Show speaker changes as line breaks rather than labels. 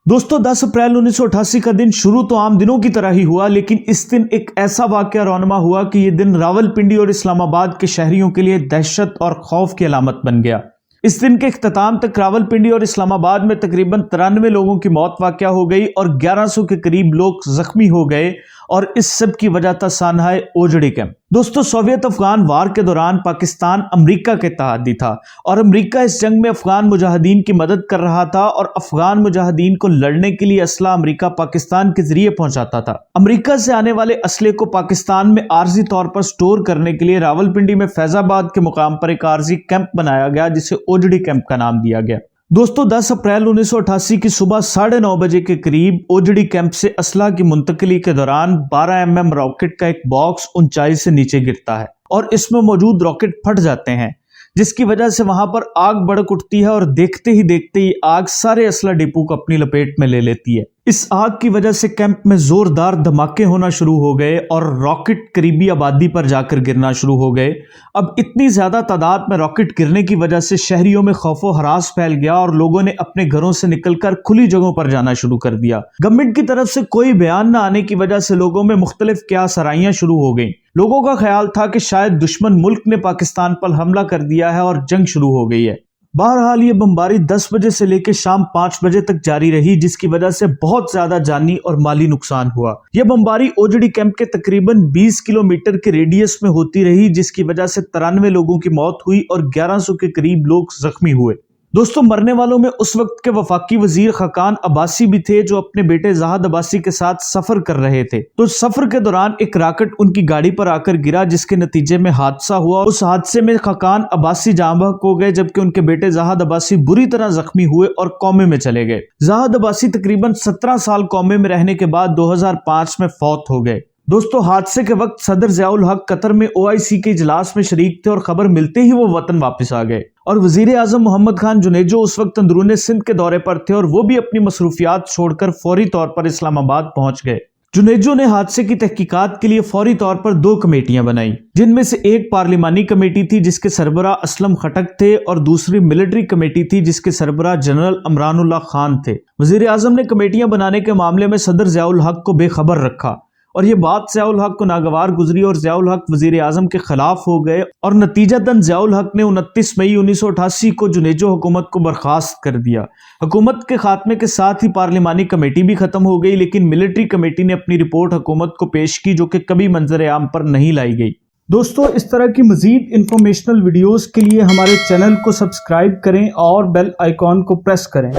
दोस्तों 10 अप्रैल 1988 का दिन शुरू तो आम दिनों की तरह ही हुआ, लेकिन इस दिन एक ऐसा वाकया रौनमा हुआ कि यह दिन रावलपिंडी और इस्लामाबाद के शहरियों के लिए दहशत और खौफ की अलामत बन गया। इस दिन के इख्तिताम तक रावलपिंडी और इस्लामाबाद में तकरीबन 93 लोगों की मौत वाकया हो गई और 1100 के करीब लोग जख्मी हो गए, और इस सब की वजह था सानहाए ओजड़ी कैंप। दोस्तों, सोवियत अफगान वार के दौरान पाकिस्तान अमेरिका के तहत था और अमेरिका इस जंग में अफगान मुजाहिदीन की मदद कर रहा था, और अफगान मुजाहिदीन को लड़ने के लिए असला अमेरिका पाकिस्तान के जरिए पहुंचाता था। अमेरिका से आने वाले असले को पाकिस्तान में आर्जी तौर पर स्टोर करने के लिए रावलपिंडी में फैजाबाद के मुकाम पर एक आर्जी कैंप बनाया गया, जिसे ओजड़ी कैंप का नाम दिया गया। दोस्तों, 10 अप्रैल 1988 की सुबह 9:30 बजे के करीब ओजड़ी कैंप से असला की मुंतकिली के दौरान 12 mm रॉकेट का एक बॉक्स ऊंचाई से नीचे गिरता है और इसमें मौजूद रॉकेट फट जाते हैं, जिसकी वजह से वहां पर आग भड़क उठती है और देखते ही आग सारे असला डिपो को अपनी लपेट में ले लेती है। इस आग की वजह से कैंप में जोरदार धमाके होना शुरू हो गए और रॉकेट करीबी आबादी पर जाकर गिरना शुरू हो गए। अब इतनी ज्यादा तादाद में रॉकेट गिरने की वजह से शहरियों में खौफो हरास फैल गया और लोगों ने अपने घरों से निकलकर खुली जगहों पर जाना शुरू कर दिया। गवर्नमेंट की तरफ से कोई बयान न आने की वजह से लोगों में मुख्तलिफ क़यासराइयां शुरू हो गई। लोगों का ख्याल था कि शायद दुश्मन मुल्क ने पाकिस्तान पर हमला कर दिया है और जंग शुरू हो गई है। बहरहाल ये बमबारी 10 बजे से लेकर शाम 5 बजे तक जारी रही, जिसकी वजह से बहुत ज्यादा जानी और माली नुकसान हुआ। यह बमबारी ओजड़ी कैंप के तकरीबन 20 किलोमीटर के रेडियस में होती रही, जिसकी वजह से 93 लोगों की मौत हुई और 1100 के करीब लोग जख्मी हुए। दोस्तों, मरने वालों में उस वक्त के वफाकी वजीर खाकान अब्बासी भी थे, जो अपने बेटे जहाद अब्बासी के साथ सफर कर रहे थे। तो सफर के दौरान एक रॉकेट उनकी गाड़ी पर आकर गिरा, जिसके नतीजे में हादसा हुआ। उस हादसे में खाकान अब्बासी जाँ बहक हो गए, जबकि उनके बेटे जहाद अब्बासी बुरी तरह जख्मी हुए और कोमे में चले गए। जहाद अब्बासी तकरीबन 17 साल कोमे में रहने के बाद 2005 में फौत हो गए। दोस्तों, हादसे के वक्त सदर ज़ियाउल हक कतर में OIC के इजलास में शरीक थे और खबर मिलते ही वो वतन वापस आ गए। और वजीर आजम मोहम्मद खान जुनेजो उस वक्त अंदरूने सिंध के दौरे पर थे और वो भी अपनी मसरूफियात छोड़कर फौरी तौर पर इस्लामाबाद पहुंच गए। जुनेजो ने हादसे की तहकीकात के लिए फौरी तौर पर 2 कमेटियां बनाई, जिनमें से एक पार्लिमानी कमेटी थी जिसके सरबराह असलम खटक थे और दूसरी मिलिट्री कमेटी थी जिसके सरबराह जनरल अमरानुल्लाह खान थे। वजीर आजम ने कमेटियां बनाने के मामले में सदर ज़ियाउल हक को बेखबर रखा और ये बात ज़ियाउल हक को नागवार गुजरी और ज़ियाउल हक वजीर आजम के खिलाफ हो गए और नतीजतन ज़ियाउल हक ने 29 मई 1988 को जुनेजो हुकूमत को बर्खास्त कर दिया। हुकूमत के खात्मे के साथ ही पार्लिमानी कमेटी भी खत्म हो गई, लेकिन मिलिट्री कमेटी ने अपनी रिपोर्ट हुकूमत को पेश की, जो कि कभी मंजर आम पर नहीं लाई गई। दोस्तों, इस तरह की मजीद इंफॉर्मेशनल वीडियोस के लिए हमारे चैनल को सब्सक्राइब करें और बेल आइकॉन को प्रेस करें।